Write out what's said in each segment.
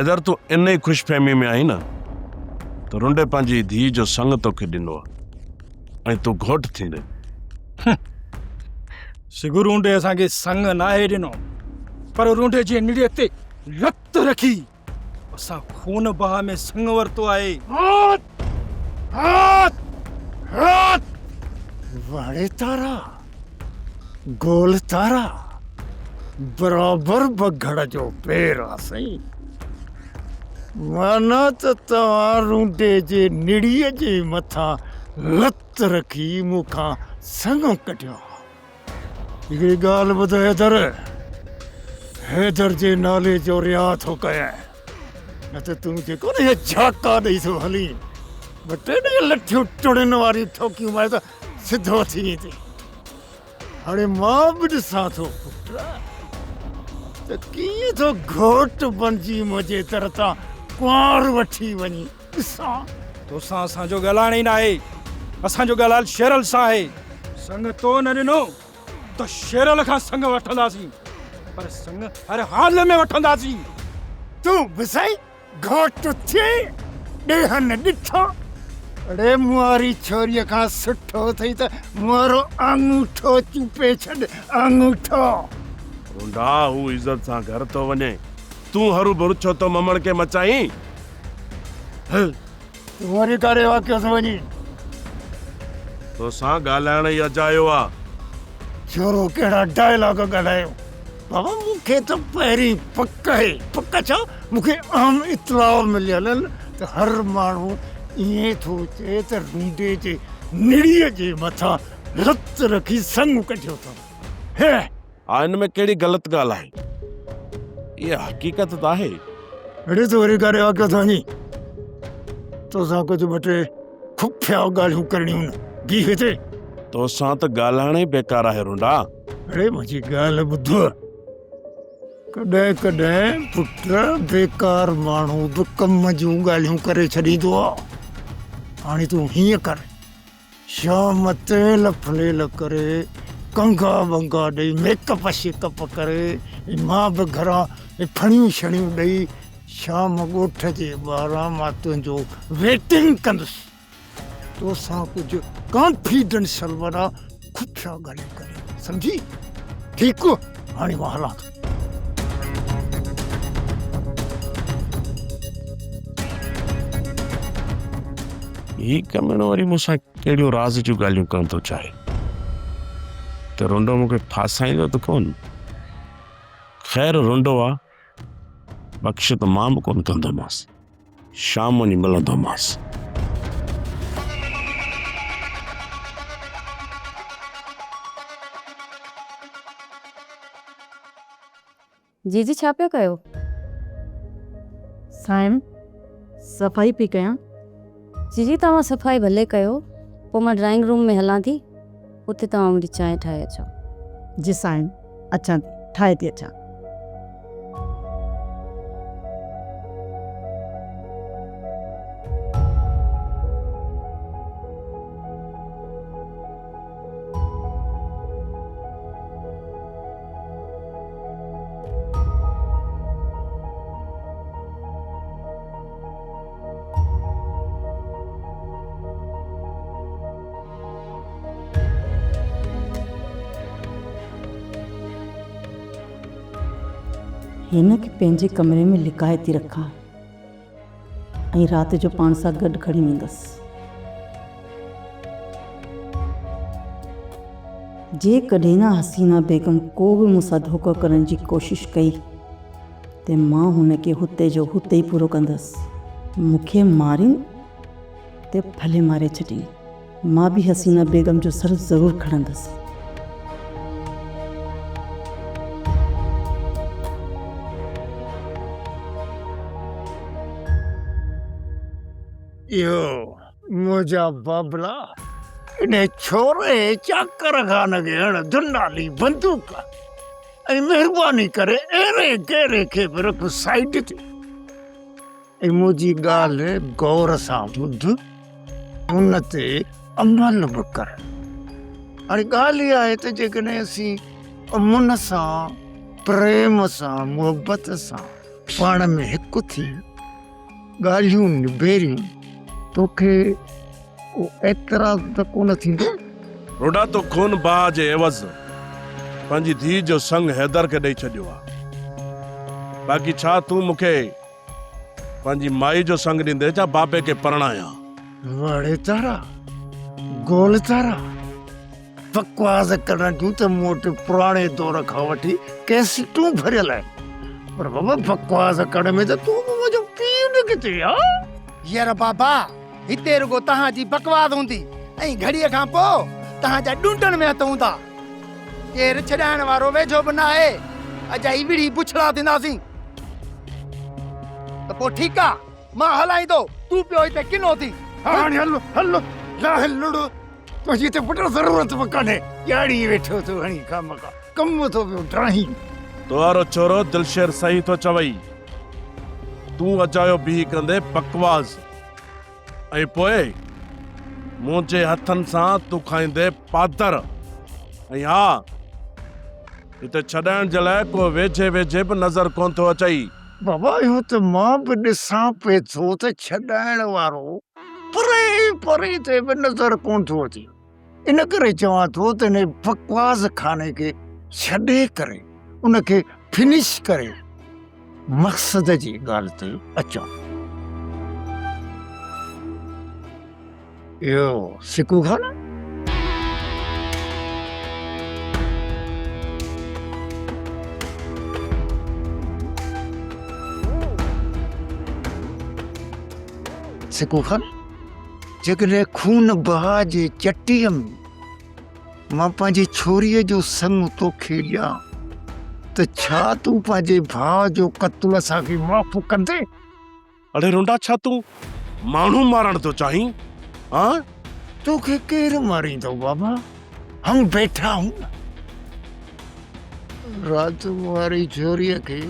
इधर तू इन ही खुशफहमी में आई न तो रुंडे पंहिंजी धी जो संग तोखे ॾिनो आहे ऐं तू घोट थींदे। सिगु रूंडे असांखे संग नाहे ॾिनो, पर रूंडे जी निड़ीअ ते लत रखी असां खून बहा में संग वरितो आहे। वाड़े तारा गोल तारा बराबर बघड़ जो पेर आ सही। माना त तव्हां रूंडे जे निड़ीअ जे मथां लत रखी मूंखां संग कढियो। हिकिड़ी ॻाल्हि ॿुध हैदर जे नाले जो रिया थो कयां, न त तूं जेको न झाका ॾेई थो हली ॿ टे लठियूं टुड़ियुनि वारी ठोकियूं मारे त सिधो थी वेंदी। हाणे मां बि ॾिसां थो पुट त कीअं थो घोट बणिजी मुंहिंजे दर तां कुंवार वठी वञी। ॾिसां तोसां असांजो ॻाल्हाइण ई न आहे, असांजो ॻाल्हाइण शेरल सां आहे। संग तो न ॾिनो त शेरल खां संग वठंदासीं, पर संग हर हाल में वठंदासीं। तूं बि साईं घोट थिए ॾेह न ॾिठो। अड़े मुआरी छोरीअ खां सुठो अथई त मुआरो अंगूठो चूपे छॾ, अंगूठो। रुंडा हू इज्जत सां घर तो वञे, तूं हरू भरू छो तो ममड़ के मचाई। हल तूं वरी करे वाकियो थो वञी। तोसां ॻाल्हाइण ई अजायो आ। छोरो कहिड़ा डायलॉग ॻाल्हायो। बाबा मूंखे त पहिरीं पक आहे। पक छा, मूंखे आम इतलाउ मिलियल आहिनि त हर माण्हू ईअं थो चए त रूंडे जे निड़ीअ जे मथां लत रखी संग कढियो अथऊं। हे हिन में कहिड़ी ग़लति ॻाल्हि आहे? इहा हक़ीक़त त आहे। अड़े तूं वरी करे वाकियो थो वञी। तोसां कुझु ॿ टे खुफिया ॻाल्हियूं करणियूं न बीह हिते। तोसां त ॻाल्हाइण ई बेकार आहे रुंडा। अड़े मुंहिंजी ॻाल्हि ॿुध। कॾहिं कॾहिं पुट बेकार माण्हू बि कम जूं ॻाल्हियूं करे छॾींदो आहे। हाणे तूं हीअं कर, शाम तेल फलेल करे कंगा वंगा ॾेई मेकअप शेकअप करे मां बि घरां फणियूं छणियूं ॾेई शाम ॻोठ जे ॿाहिरां मां तुंहिंजो वेटिंग कंदुसि। तोसां कुझु कॉन्फिडेंशियल वारा खुफिया ॻाल्हियूं करे, सम्झी? ठीकु, हाणे मां हलां थो। ही कमण वरी मूंसां कहिड़ियूं राज़ जूं ॻाल्हियूं करण थो चाहे त रुंडो मूंखे फासाईंदो त कोन। ख़ैर रुंडो आहे, बख़्श त मां बि कोन कंदोमांसि, शाम वञी मिलंदोमांसि। जीजी छा पिया कयो? साइम सफ़ाई पई कयां। जीजी तव्हां सफ़ाई भले कयो, पोइ मां ड्राइंग रूम में हलां थी, उते तव्हां मुंहिंजी चांहि ठाहे अचो। जी साइम, अचां थी, ठाहे थी अचां। हिन खे पंहिंजे कमरे में लिकाए थी रखां ऐं राति जो पाण सां गॾु खणी वेंदसि। जेकॾहिं न हसीना बेगम को बि मूंसां धोखो करण जी कोशिशि कई त मां हुनखे हुते जो हुते ई पूरो कंदसि। मूंखे मारियूं ते भले मारे छॾी, मां बि हसीना बेगम जो सर ज़रूरु खणंदसि। यो मुंहिंजा बाबला इन छोरे चाकर खान खे हण दुनाली बंदूक ऐं महिरबानी करे अहिड़े कहिड़े खे बि रख साइड ते। ऐं मुंहिंजी ॻाल्हि गौर सां ॿुध, उन ते अमल बि कर। हाणे ॻाल्हि इहा आहे त जेकॾहिं असीं अमुन सां, प्रेम सां, मुहबत सां पाण में हिकु थी ॻाल्हियूं निबेरियूं तोखे एतिराज़ त कोन थींदो? रोडा तो खून बाह जे एवज़ पंहिंजी धीउ जो संग हैदर खे ॾेई छॾियो आहे। बाक़ी छा तूं मूंखे पंहिंजी माई जो संग ॾींदे छा बाबे खे परणाया? वड़े तारा गोल तारा बकवास करण जूं त मूं वटि पुराणे दौर खां वठी कैसेटूं भरियल आहिनि, पर बाबा बकवास करण में त तूं मुंहिंजो पीउ न किथे यार बाबा हिते रुगो तव्हांजी बकवास हूंदी ऐं घड़ीअ खां पोइ तव्हांजा ॾूंटनि में हथ हूंदा। केरु छॾाइण वारो वेझो बि न आहे, अजाई विड़ी बुछड़ा थींदासीं। त पोइ ठीकु आहे, मां हलाईंदो, तूं पियो हिते किनो थी। हाणे हलो हलो लाहे लुड़ो तुंहिंजी त पुट ज़रूरत बि कान्हे, ॼाणी वेठो तूं हणी खामखा कमु थो पियो ड्राही। तुआरो छोरो दिलशेर सही तो चवई, तूं अजायो बीह कंदे बकवास ऐं पोइ मुंहिंजे हथनि सां तूं खाईंदे पादर। ऐं हा, हिते छॾाइण जे लाइ को वेझे वेझे बि नज़र कोन थो अचई। बाबा इहो त मां बि ॾिसां पिए थो त छॾाइण वारो परे परे ते बि नज़र कोन थो अचे, इन करे चवां थो त हिन बकवास खाने खे छॾे करे उनखे फिनिश करे मक़सद जी ॻाल्हि ते अचो। इहो सिकू खाना सिकू खाना जेकॾहिं खून बहा जे चटीअ में मां पंहिंजी छोरीअ जो संग तोखे ॾियां त छा तूं पंहिंजे भाउ जो क़त्ल असांखे माफ़ कंदे? अड़े रोंडा, छा तूं माण्हू मारण थो चाहीं? हाँ, तोखे केरु मारींदो बाबा? हम बैठा हूं न। रात वारी छोरीअ खे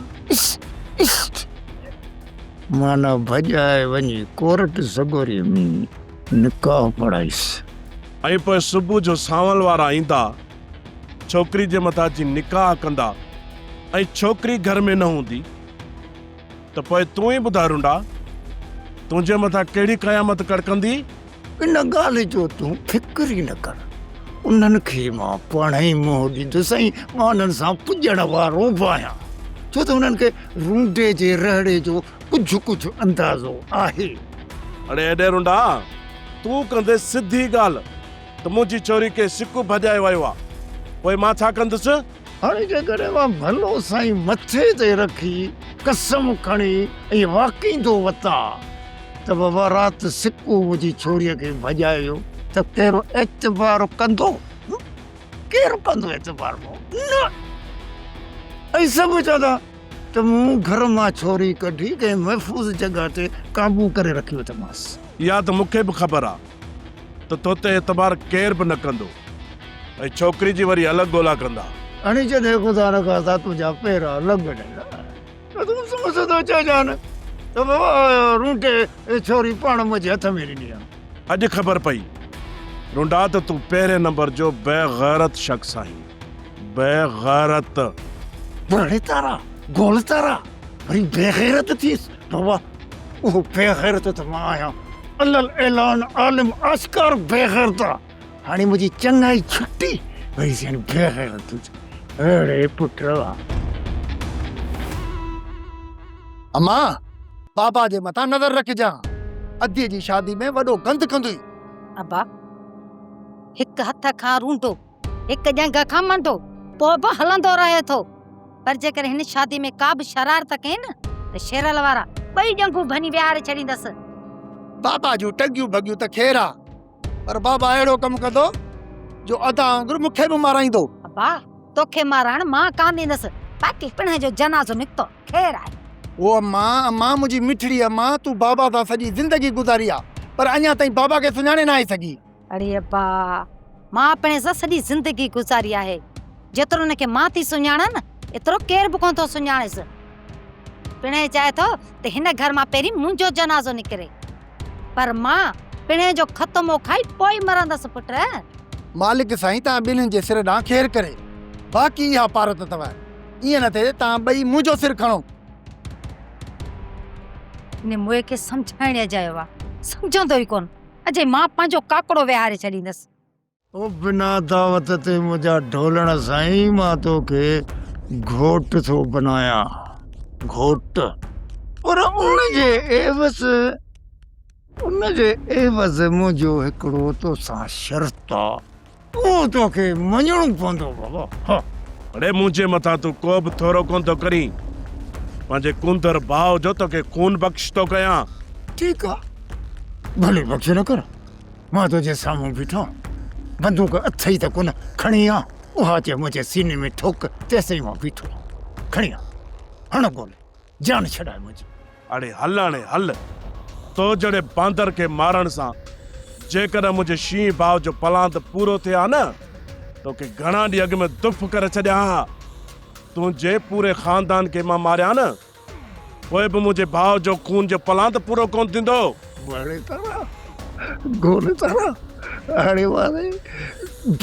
माना भॼाए वञी कोर्ट सगोरी में निकाह पढ़ाईसि। ऐं पोइ सुबुह जो सावल वारा ईंदा, छोकिरी जे मथां जी निकाह कंदा ऐं छोकिरी घर में न हूंदी त पोइ तूं ई ॿुधाए रोंडा, तुंहिंजे मथां कहिड़ी क़यामत कड़कंदी? इन ॻाल्हि जो तूं फिक्र ई न कर, उन्हनि खे मां पाण ई मोह ॾींदुसि ऐं मां उन्हनि सां पुॼण वारो बि आहियां, छो त उन्हनि खे रूंडे जे रहड़े जो कुझु कुझु अंदाज़ो आहे। अड़े एॾे रोंडा, तूं कंदे सिधी ॻाल्हि त मुंहिंजी छोरी खे सिकू भॼाए वियो आहे, पोइ मां छा कंदुसि? हाणे जेकॾहिं मां भलो साईं मथे ते रखी कसम खणी ऐं वाकींदो वता त बाबा राति सिकू मुंहिंजी छोरीअ खे भॼायो त कहिड़ो एतबार कंदो? केरु कंदो एतबार? न। ऐं सभु चवंदा त मूं घर मां छोरी कढी कंहिं महफ़ूज़ जॻह ते काबू करे रखी वरितमांसि। इहा त मूंखे बि ख़बर आहे त तोते एतबार केर बि न कंदो ऐं छोकिरी जी वरी अलॻि ॻोल्हा कंदा। हाणे जॾहिं ख़ुदा न खास्ता तुंहिंजा पेर अलॻि ॾिना त तूं समझंदो चइजान त बाबा रूंटे छोरी पाण मुंहिंजे हथ में ॾिनी आहे। अॼु ख़बर पई रोंडा त तूं पहिरें नंबर जो बेग़ैरत शख़्स आहीं, बेग़ैरत। बड़े तारा गोल तारा वरी बेग़ैरत थीस बाबा? उहो बेग़ैरत त मां आहियां, अलल ऐलान आलिम आश्कार बेग़ैरत। हाणे मुंहिंजी चङाई छुटी वरी सियाणी बेग़ैरत। अड़े पुट अम्मा बाबा जे मथां नज़र रखजां, अधीअ जी शादी में वॾो गंद कंदुई। अब्बा, हिकु हथ खां रूंडो हिकु ॼंग खां मंडो पोइ बि हलंदो रहे थो, पर जेकर हिन शादी में का बि शरारत कई न त शेरल वारा ॿई ॼंगूं भनी विहारे छॾींदसि। बाबा जूं टंगियूं भॻियूं त ख़ैर आहे, पर बाबा अहिड़ो कमु कंदो जो अदा वांगुरु मूंखे बि माराईंदो। अब्बा, तोखे मारण मां कान ॾींदसि, बाक़ी पिण जो जनाज़ो निकितो ख़ैर आहे। ओ अम्मा मुंहिंजी मिठड़ी अम्मा, तूं बाबा सां सॼी ज़िंदगी गुज़ारी आहे, पर अञा ताईं बाबा खे सुञाणे न आई सघी। अड़े अब्बा, मां पिण सां सॼी ज़िंदगी गुज़ारी आहे, जेतिरो हुनखे मां थी सुञाणां न एतिरो केर बि कोन थो सुञाणेसि। पिणे चाहे थो त हिन घर मां पहिरीं मुंहिंजो जनाज़ो निकिरे, पर मां पिणे जो ख़तमो खाई पोइ मरंदसि। पुट मालिक साईं तव्हां ॿिन्हिनि जे सिर ॾांहुं ख़ैर करे, बाक़ी इहा पारत अथव, ईअं न थिए तव्हां ॿई मुंहिंजो सिर खणो। ने मुए खे सम्झाइण चयो आहे सम्झंदो ई कोन अजय मां पंहिंजो काकड़ो विहारे छॾींदसि। ओ बिना दावत ते मुंहिंजा ढोलण साईं मां तोखे घोट थो बनाया घोट पर उनजे एवज़ मुंहिंजो हिकिड़ो तोसां शर्त आहे उहो तोखे मञणो पवंदो बाबा। हा अड़े मुंहिंजे मथां तूं को बि थोरो कोन थो करी पंहिंजे कुंदर भाउ जो तोखे खून बख़्श थो कयां। ठीकु आहे भले बख़्श न कर मां तुंहिंजे साम्हूं बीठो बंदूक अथ ई त कोन खणी आ उहा चए मुंहिंजे सीने में ठोक तेसिताईं मां बीठो खणी आ हण गोल जान छॾाए मुंहिंजी। अड़े हल हाणे हल तो जड़े बांदर के मारण सां जेकर मुझे शीं भाव जो पलांत पूरो थे आ न तो के घणा डी अग में दुफ करे छड्या तुझे पूरे खानदान के मां मारिया न कोई भी मुझे भाव जो खून जो पलांत पूरो कोन थिंदो। बड़े तारा गोल तारा अड़े वाले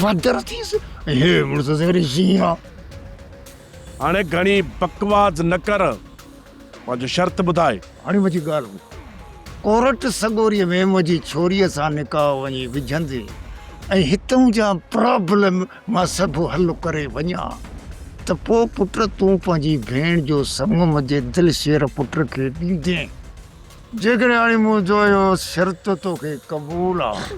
बदर थीस हे मुर्स सेरी शीं आ हाणे घणी बकवास न कर मुझे शर्त बुधाए। हाणे मुंहिंजी ॻाल्हि कोरट सगोरीअ में मुंहिंजी छोरीअ सां निकाह वञी विझंदे ऐं हितां जा प्रॉब्लम मां सभु हल करे वञा त पोइ पुट तूं पंहिंजी भेण जो संगम जे दिलि शेर पुट खे ॾींदे जेकॾहिं हाणे मुंहिंजो इहो शर्त तोखे क़बूल आहे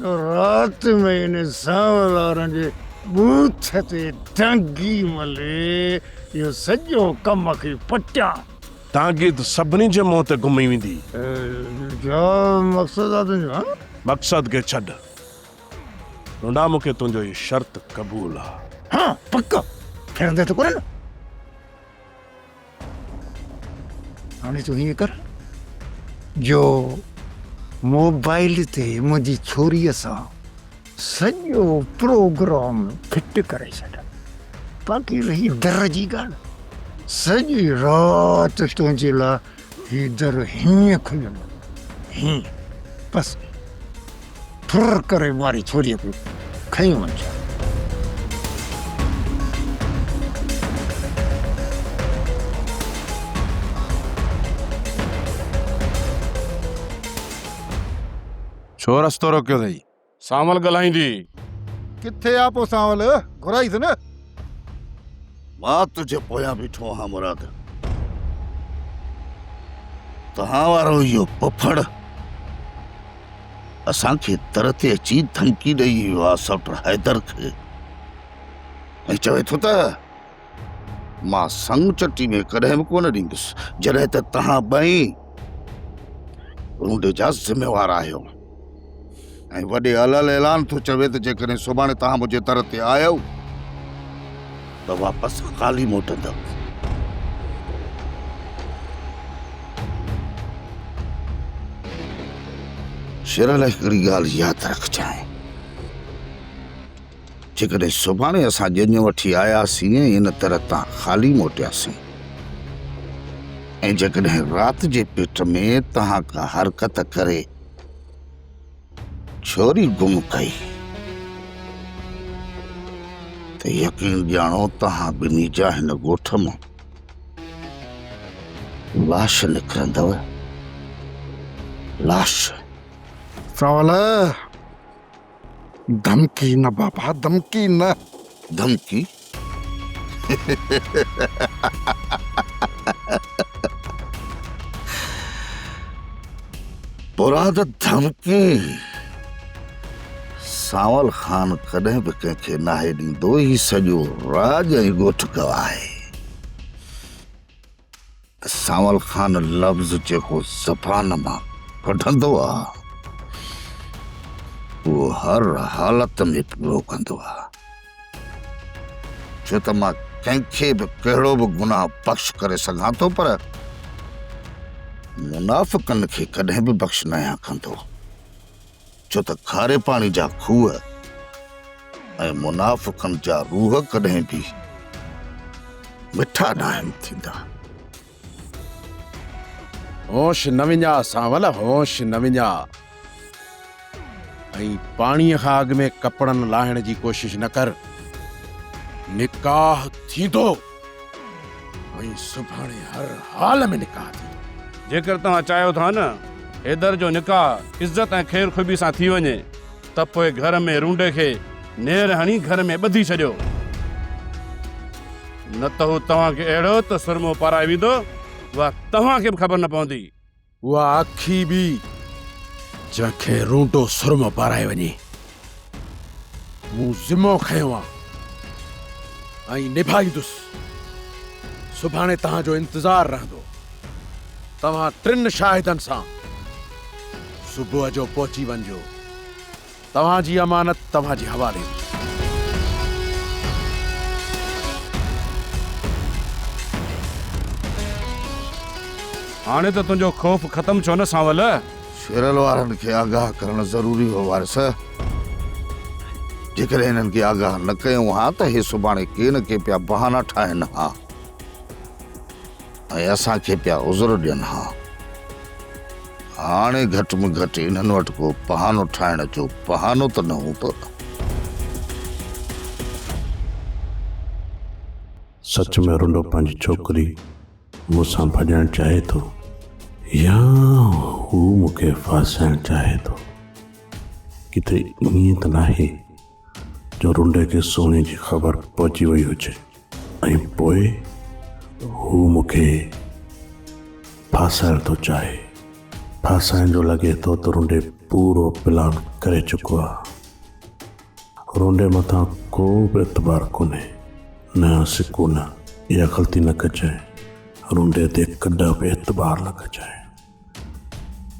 राति में इन सावल वारनि जे बूथ ते डंगी मले इहो सॼो कम खे पटियां तांगी तो सभिनी जे मुंह ते घुमी वेंदी। छा मक़सदु आहे तुंहिंजो हा? मक़सद के छॾ रुंडा मूंखे तुंहिंजो इहो शर्त क़बूल आहे। हाँ पक्का फिरंदे तो कोन हाणे तूं हीअं कर जो मोबाइल ते मुंहिंजी छोरीअ सां सॼो प्रोग्राम फिट करे छॾ बाक़ी रही दर जी ॻाल्हि सॼी राति तुंहिंजे लाइ हीअ दर हीअं खुलियलु हीअं बसि फुर करे मारी छोरीअ खे खई वञ। छो रस्तो रोकियो अथई सामल ॻाल्हाईंदी किथे आ पो सांवल घुराईस न मां तुझे पोयां बीठो हाँ मुराद तहां वारो इहो पुफड़ असांखे दर ते अची धमकी ॾेई वियो आहे सौट हैदर खे ऐं चवे थो त मां संग चटी में कॾहिं बि कोन ॾींदुसि जॾहिं त तव्हां ॿई रूंडे जा ज़िम्मेवार आहियो ऐं वॾे अलल ऐलान थो चवे त जेकॾहिं सुभाणे तव्हां मुंहिंजे दर ते आयो त वापसि ख़ाली मोटंदव। शेर लाइ हिकिड़ी ॻाल्हि यादि रखजांइ जेकॾहिं सुभाणे असां ॼञ वठी आयासीं ऐं इन तरह तां ख़ाली मोटियासीं ऐं जेकॾहिं राति जे पेट में तव्हां का हरकत करे छोरी गुम कई त यकीन ॼाणो तव्हां ॿिन्ही जा हिन ॻोठ मां लाश निकिरंदव लाश। सांवल धमकी न बाबा धमकी न धमकी मुराद धमकी सांवल खान कॾहिं बि कंहिंखे नाहे ॾींदो ही सॼो राज ऐं ॻोठ गवाहे। सांवल खान लफ़्ज़ जेको ज़बान मां कढंदो आहे उहो हर हालत में पूरो कंदो आहे छो त मां कंहिंखे बि कहिड़ो बि गुनाह बख़्श करे सघां थो पर मुनाफ़िक़नि खे कॾहिं बि बख़्श न आहियां कंदो छो त खारे पाणी जा खूह ऐं मुनाफ़िक़नि जा रूह कॾहिं बि मिठा न आहिनि थींदा। होश न विञा सांवल होश न विञा ऐं पाणीअ खां अॻु में कपड़नि लाहिण जी कोशिश न कर। निकाह थींदो ऐं सुभाणे हर हाल में निकाह थींदो जेकर तव्हां चाहियो था न हैदर जो निकाह इज्जत ऐं ख़ैर ख़ुबी सां थी वञे त पोइ घर में रूंडे खे नेर हणी घर में ॿधी छॾियो, न त हू तव्हांखे अहिड़ो त सुरमो पाराए वेंदो उहा तव्हांखे बि ख़बर न पवंदी। उहा अखी बि जंहिंखे रूंडो सुरमो पाराए वञे। मूं ज़िमो खयो आहे ऐं निभाईंदुसि। सुभाणे तव्हांजो इंतज़ारु रहंदो। तव्हां 3 शाहिदनि सां सुबुह जो पहुची वञिजो। तव्हांजी अमानत तव्हांजे हवाले। हाणे त तुंहिंजो ख़ौफ़ ख़तमु छो न सांवल? शेरल वारनि खे आगाह करणु ज़रूरी हो वारिस। जेकर हिननि खे आगाह न कयूं हा त हे सुभाणे के न के पिया बहाना ठाहिनि हा ऐं असांखे पिया उज़र ॾियनि हा। हाणे घटि में घटि इन्हनि वटि को बहानो ठाहिण जो बहानो त न हूंदो। सच में रुंडो पंहिंजी छोकिरी मूंसां भॼणु चाहे थो या हू मूंखे फासाइणु चाहे थो। किथे ईअं त नाहे जो रुंडे खे सोने जी ख़बर पहुची वई हुजे ऐं पोइ हू मूंखे फासाइणु थो चाहे। फासाइण जो लॻे थो त रुंडे पूरो प्लान करे चुको आहे। रुंडे मथां को बि एतबार कोन्हे, न सिकून। इहा ग़लती न कजांइ। रुंडे ते कॾहिं बि एतबार न कजांइ,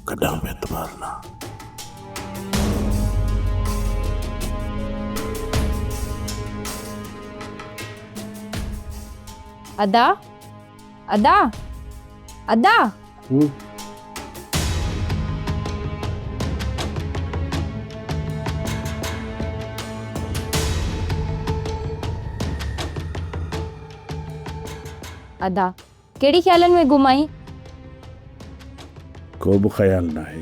कॾहिं बि एतबार न। अदा अदा अदा अदा कहिड़ी ख़्यालनि में गुम आई? को बि ख़्याल न आहे।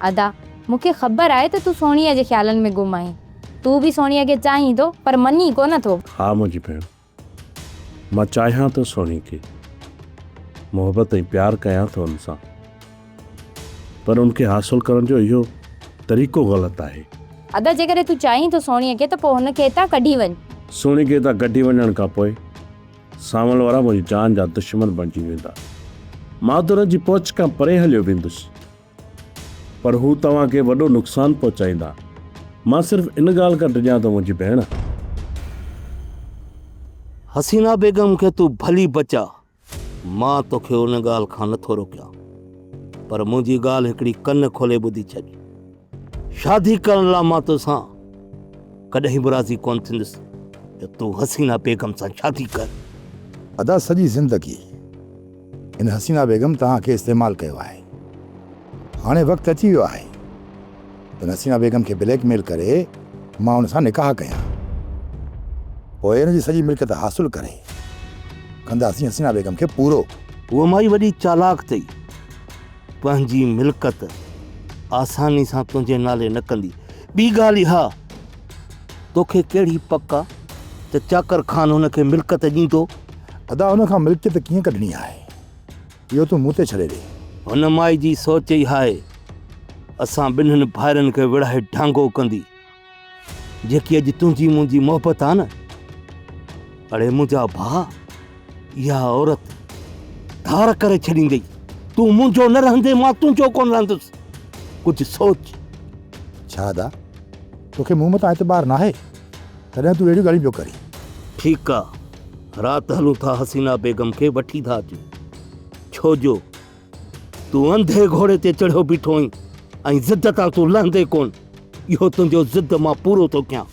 अदा मूंखे ख़बर आहे त तूं सोणीअ जे ख़्यालनि में गुम आई। तूं बि सोणीअ खे चाहीं थो पर मनी कोन थो। हा मुंहिंजी भेण, मां चाहियां थो सोनी खे, मोहबत ऐं प्यारु कयां थो हुन सां, पर उनखे हासिल करण जो इहो तरीक़ो ग़लति आहे। अदा जेकर तूं चाहीं थो सोणीअ खे त पोइ हुनखे हितां कढी वञ। सोनी खे हितां कढी वञण खां पोइ सावल वारा मुंहिंजी जान जा दुश्मन बणिजी वेंदा। मां त हुन जी पहुच खां परे हलियो वेंदुसि, पर हू तव्हांखे वॾो नुक़सानु पहुचाईंदा। मां सिर्फ़ु इन ॻाल्हि खां डिॼां थो मुंहिंजी भेण। हसीना बेगम खे तूं भली बचा, मां तोखे उन ॻाल्हि खां नथो रोकियां, पर मुंहिंजी ॻाल्हि हिकिड़ी कन खोले ॿुधी छॾ। शादी करण लाइ मां तोसां कॾहिं बि राज़ी कोन थींदुसि त तूं हसीना बेगम सां शादी कर। अदा सॼी ज़िंदगी इन हसीना बेगम तव्हांखे इस्तेमालु कयो आहे। हाणे वक़्तु अची वियो आहे त हसीना बेगम खे ब्लैकमेल करे मां हुन सां निकाह कयां, पोइ हिन जी सॼी मिल्कियत हासिलु करे कंदासीं हसीना बेगम खे पूरो। उहा माई वॾी चालाक अथई, पंहिंजी मिल्कियत आसानी सां तुंहिंजे नाले न कंदी। ॿी ॻाल्हि इहा, तोखे कहिड़ी पक आहे त चाकर ख़ान हुनखे मिल्कियत ॾींदो? अदा हुन खां मिल्कियत कीअं कढणी आहे इहो तूं मूं ते छॾे ॾे। हुन माई जी सोच ई आहे असां ॿिन्हिनि भाइरनि खे विढ़ाए ढांगो कंदी। जेकी अॼु तुंहिंजी मुंहिंजी मोहबत आहे न, अड़े मुंहिंजा भाउ, इहा औरत धार करे छॾींदी। तूं मुंहिंजो न रहंदे मां तुंहिंजो कोन रहंदुसि। कुझु सोच। छा अदा तोखे मूं मथां एतबार न आहे तॾहिं तूं अहिड़ियूं ॻाल्हियूं पियो करी? ठीकु आहे, राति हलूं था हसीना बेगम खे वठी था अचूं। छो जो तूं अंधे घोड़े ते चढ़ियो बीठो आहीं ऐं ज़िद तां तूं लहंदे कोन। इहो तुंहिंजो ज़िद मां पूरो थो कयां।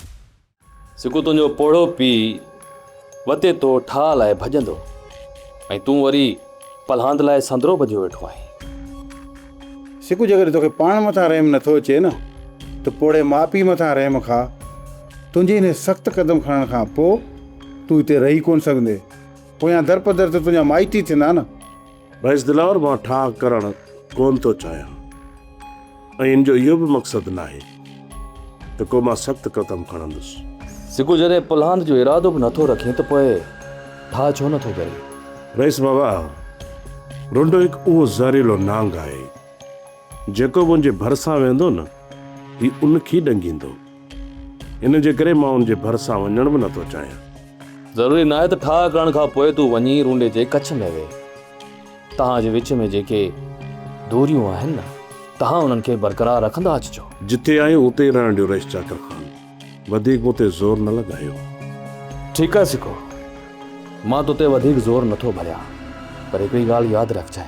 सिकू तुंहिंजो पोड़ो पीउ वते तो ठाह लाइ भॼंदो ऐं तूं वरी पलहांद लाइ संदरो भॼियो वेठो आहीं। सिकू जेकर तोखे पाण मथां रहम नथो अचे न त पोड़े माउ पीउ मथां रहम खा। तुंहिंजे हिन सख़्तु क़दम खणण खां पोइ तूं हिते रही कोन सघंदे। पोयां दर पदर त तुंहिंजा माइटी थींदा न। बस दिलावर मां ठाह करणु कोन थो चाहियां ऐं इन जो इहो बि मक़सदु न आहे त को मां सख़्तु क़दम खणंदुसि। सिकू जॾहिं पलहांद जो इरादो बि नथो रखे त पोइ ठाह छो नथो करे? रईस बाबा, रुंडो हिकु उहो ज़हरीलो नांग आहे जेको मुंहिंजे भरिसां वेंदो न ही उनखे ई ॾंगींदो। इन जे करे मां उनजे भरिसां वञण बि नथो चाहियां। ज़रूरी न आहे त ठाह करण खां पोइ तूं वञी रूंडे जे कच्छ में वे। तव्हांजे विच में जेके दूरियूं आहिनि न, तव्हां उन्हनि खे बरक़रार रखंदा अचिजो। जिथे आहियूं उते ई रहण ॾियो रईस चाकर ख़ान, वधीक उते ज़ोर न लॻायो। ठीकु आहे सिको, मां तोते वधीक ज़ोर नथो भरियां, पर हिकिड़ी ॻाल्हि यादि रखजांइ,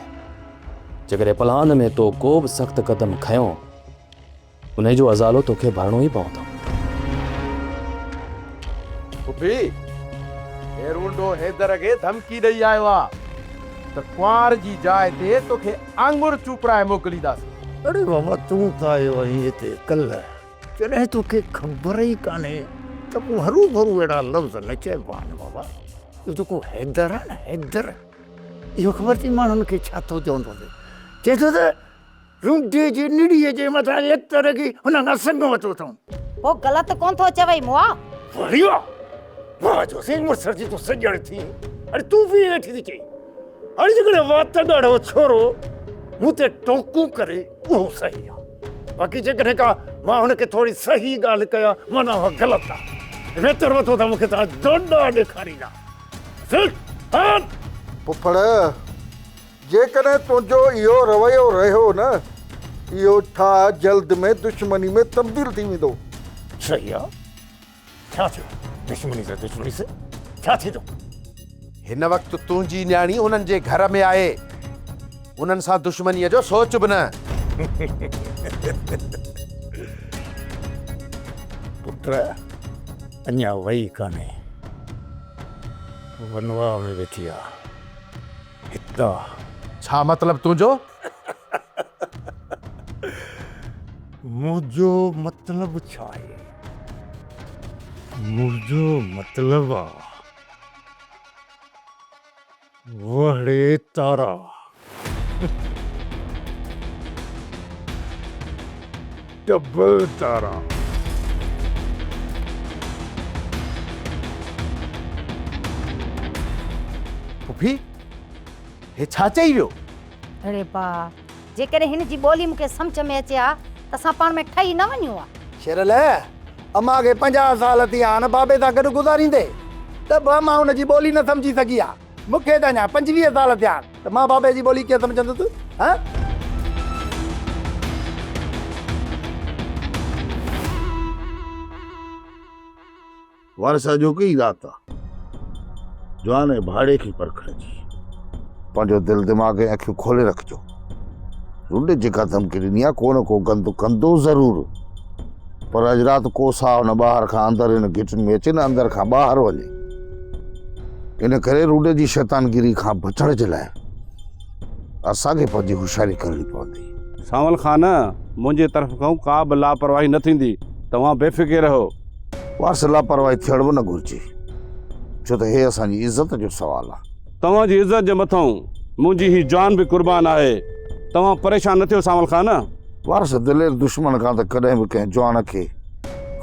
जेकॾहिं पलान में तो को बि सख़्तु क़दम खयों उन जो अज़ालो तोखे भरणो ई पवंदो। पुफी हे रूंडो हैदर खे धमकी ॾेई आयो आहे त कुंवार जी जाइ ते तोखे आंगुर चूपड़ाए मोकिलींदासीं। अरे बाबा तूं त आयो आहीं हिते कल्ह, जॾहिं तोखे ख़बर ई कान्हे त पोइ हरू भरू अहिड़ा लफ़्ज़ न चइबा आहिनि बाबा। इहो जेको हैदर आहे न, हैदर, इहो ख़बर अथई माण्हुनि खे छा थो चवंदो? चए थो त रूंडे जे निड़ीअ जे मथां एतर की हुन खां संग वरितो अथऊं। पोइ ग़लति कोन थो चवई मुआ। वरी वाह जो सिंह मुसर जी तो सॼण थी। अरे तूं बि वेठी थी चई, अरे जेकॾहिं वात ॻाढ़ो छोरो मूं ते टोकू करे उहो सही आहे, बाक़ी जेकॾहिं का मां हुनखे थोरी सही ॻाल्हि कयां माना उहा ग़लति आहे। वेतर वठो त मूंखे तव्हां डोडा ॾेखारींदा। पुफड़ जेकॾहिं तुंहिंजो इहो रवैयो रहियो न, इहो ठाह जल्द में दुश्मनी में तब्दील थी वेंदो। सही आहे, छा थियो? दुश्मनी से छा थी थो? हिन वक़्तु तुंहिंजी न्याणी उन्हनि जे घर में आहे, उन्हनि सां दुश्मनीअ जो सोच बि न। पुत्र अञा वई कान्हे, वनवा में वेठी आहे। हितां छा मतिलब तुंहिंजो? मुंहिंजो मतिलब छा आहे? मुंहिंजो मतिलब आहे वड़े तारा। डबल तारा। पुफी हे छा चई वियो? अरे बा, जेकॾहिं हिन जी ॿोली मूंखे सम्झ में अचे हा त असां पाण में ठही न वञूं हा। शेरल अम्मा खे 50 साल थी आहिनि बाबे सां गॾु गुज़ारींदे, त बि मां हुन जी ॿोली न सम्झी सघी आहे। मूंखे त अञा 25 साल थिया आहिनि, त मां बाबे जी ॿोली कीअं सम्झंदुसि? हा वारसा जो कई रात आहे जवान भाड़े खे परखण जी। पंहिंजो दिलि दिमाग़ ऐं अखियूं खोले रखिजो। रूंडे जेका धमकी ॾिनी आहे को न को गंद कंदो ज़रूरु, पर अॼु राति को साह न ॿाहिरि खां अंदरि हिन गिटनि में अचे न अंदरि खां ॿाहिरि वञे। इन करे रूंडे जी शैतानगिरी खां बचण जे लाइ असांखे पंहिंजी होशियारी करणी पवंदी। सांवल खान, मुंहिंजे तरफ़ खां का बि लापरवाही न थींदी, तव्हां बेफ़िक्र रहो। वारस लापरवाही थियण बि न घुरिजे, छो त हे असांजी इज़त जो सुवाल आहे। तव्हांजी इज़त जे मथां मुंहिंजी ही जान बि कुर्बान आहे, तव्हां परेशान न थियो सांवल खान। वारस दिलेर दुश्मन खां त कॾहिं बि कंहिं जवान खे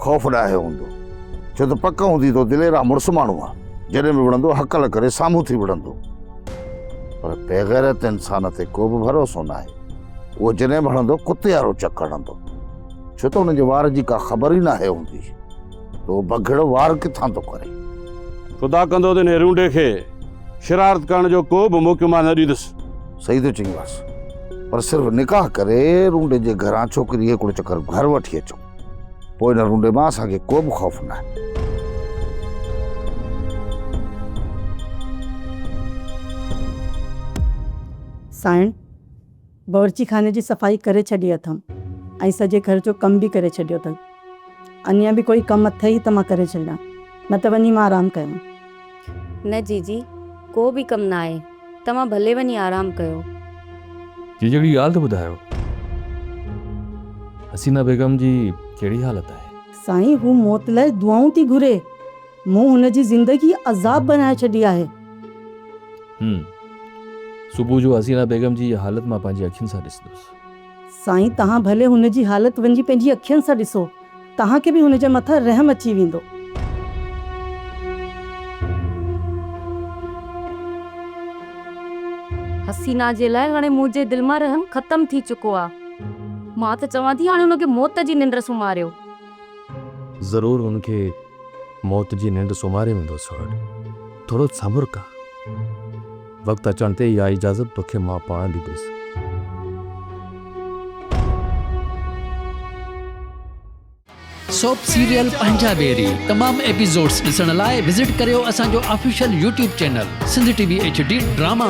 ख़ौफ़ ॾाहियो हूंदो, छो त पक हूंदी तो दिलेरा मुड़ुसु माण्हू आहे, जॾहिं बि विढ़ंदो हक़ल करे साम्हूं थी विढ़ंदो। पर बेग़ैरत इंसान ते को बि भरोसो न आहे, उहो जॾहिं बि हणंदो कुते वारो चक हणंदो, छो त हुनजे वार जी का ख़बर ई न आहे हूंदी, त उहो बघड़ो वार किथां थो करे। ख़ुदा कंदो त रूंडे खे शरारत करण जो को बि मौक़ो मां न ॾींदुसि। सही थो चईं वास, पर सिर्फ़ु निकाह करे रूंडे जे घरां छोकिरी हिकिड़ो चकर घर वठी अचूं, पोइ हिन रूंडे मां असांखे को बि ख़ौफ़ न आहे। साइण बावर्ची खाने जी सफ़ाई करे छॾी अथमि ऐं सॼे घर जो कमु बि करे छॾियो अथनि। अञा बि कोई कमु अथई त मां करे छॾियां, न त वञी मां आराम कयां। न जीजी, को बि कमु न आहे, तव्हां भले वञी आराम कयो। जी जहिड़ी ॻाल्हि त ॿुधायो, हसीना बेगम जी कहिड़ी हालत आहे? साईं हू मौत लाइ दुआऊं थी घुरे। मूं हुन जी ज़िंदगी अज़ाब बनाए छॾी आहे। सुबुह जो हसीना बेगम जी इहा हालत मां पंहिंजी अखियुनि सां ॾिसंदुसि। साईं तव्हां भले हुन जी हालत वञी पंहिंजी अखियुनि सां ॾिसो, तव्हांखे बि हुन जे मथां रहम अची वेंदो। हसीना जे लाइ हाणे मुंहिंजे दिलि मां रहम ख़तम थी चुको आहे। मां त चवां थी हाणे हुनखे मौत जी निंड सुम्हारियो। ज़रूरु हुनखे मौत जी निंड सुम्हारे वेंदो सोहर। थोरो सब्र कर, वक़्तु अचण ते इहा इजाज़त तोखे मां पाण ॾींदुसि। सोप सीरियल पंजाबेरी तमाम एपिसोड्स ॾिसण लाइ विज़िट करियो असांजो official YouTube channel Sindh TV HD drama.